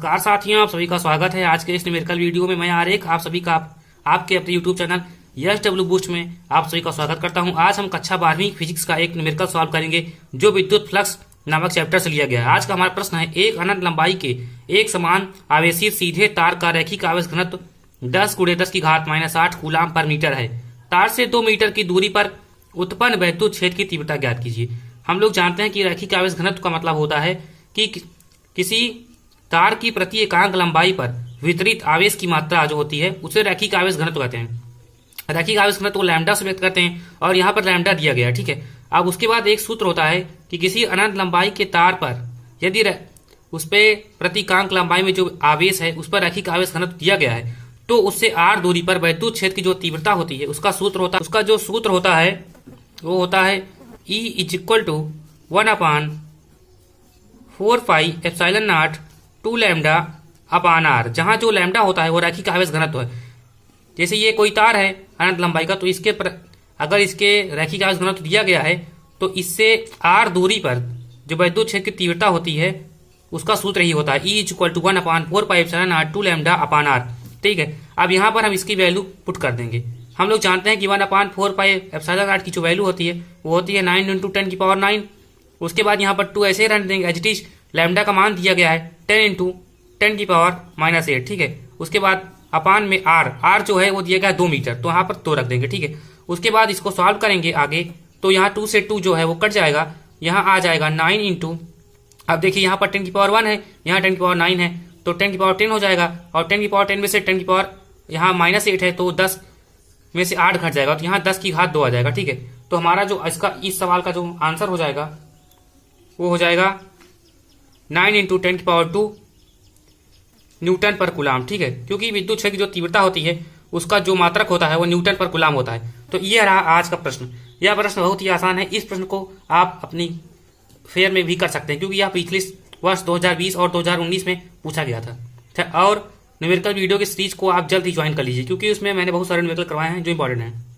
नमस्कार साथियों, आप सभी का स्वागत है आज के इस न्यूमेरिकल वीडियो में। मैं आरेख आप सभी का आपके अपने YouTube channel yes W boost में आप सभी का स्वागत करता हूं। आज हम कक्षा 12वीं फिजिक्स का एक न्यूमेरिकल सॉल्व करेंगे जो विद्युत फ्लक्स नामक चैप्टर से लिया गया है। आज का हमारा प्रश्न है, एक अनंत लंबाई के एक समान आवेशित सीधे तार का रैखिक आवेश घनत्व 10 × 10⁻⁸ कूलाम पर मीटर है। तार से 2 मीटर की दूरी पर उत्पन्न वैद्युत क्षेत्र की तीव्रता ज्ञात कीजिए। हम लोग जानते हैं कि रैखिक आवेश घनत्व का मतलब होता है कि किसी तार की प्रति एकांक लंबाई पर वितरित आवेश की मात्रा जो होती है उसे रैखिक आवेश घनत्व कहते हैं। रैखिक आवेश घनत्व को लैम्डा से व्यक्त करते हैं और यहाँ पर लैम्डा दिया गया है, ठीक है। अब उसके बाद एक सूत्र होता है कि किसी अनंत लंबाई के तार पर यदि उस पर प्रति एकांक लंबाई में जो आवेश है उस पर रैखिक आवेश घनत्व दिया गया है तो उससे r दूरी पर वैद्युत क्षेत्र की जो तीव्रता होती है उसका जो सूत्र होता है वो होता है E = 1/4πε0 2 λ/r, जहां जो लैम्डा होता है वो रैखिक आवेश घनत्व है। जैसे ये कोई तार है अनंत लंबाई का, तो इसके अगर इसके रैखिक आवेश घनत्व दिया गया है तो इससे r दूरी पर जो वैद्युत क्षेत्र की तीव्रता होती है उसका सूत्र ही होता है E = 1/4πε0 2 λ/r, ठीक है। अब यहाँ पर हम इसकी वैल्यू पुट कर देंगे। हम लोग जानते हैं कि 1/4πε0 की जो वैल्यू होती है वो होती है 9 × 10⁹। उसके बाद यहाँ पर 2 ऐसे ही रहने देंगे एज इट इज। लैम्डा का मान दिया गया है 10 × 10⁻⁸, ठीक है। उसके बाद अपान में r जो है वो दिया गया है 2 मीटर, तो यहाँ पर 2 रख देंगे, ठीक है। उसके बाद इसको सॉल्व करेंगे आगे, तो यहाँ 2 से 2 जो है वो कट जाएगा, यहाँ आ जाएगा 9 × अब देखिए यहाँ पर 10⁻1 है, यहाँ 10⁻9 है, तो 10⁻10 हो जाएगा और 10⁻10 में से 10 यहाँ -8 है तो 10 में से 8 घट जाएगा, तो यहाँ 10⁻2 आ जाएगा, ठीक है। तो हमारा जो इसका इस सवाल का जो आंसर हो जाएगा वो हो जाएगा 9 × 10⁻2 न्यूटन पर कूलाम, ठीक है। क्योंकि विद्युत क्षेत्र की जो तीव्रता होती है उसका जो मात्रक होता है वो न्यूटन पर कूलाम होता है। तो ये रहा आज का प्रश्न। यह प्रश्न बहुत ही आसान है। इस प्रश्न को आप अपनी फेयर में भी कर सकते हैं क्योंकि यह पिछले वर्ष 2020 और 2019 में पूछा गया था। और न्यूमेरिकल वीडियो की सीरीज को आप जल्द ही ज्वाइन कर लीजिए क्योंकि उसमें मैंने बहुत सारे न्यूमेरिकल करवाए हैं जो इंपॉर्टेंट हैं।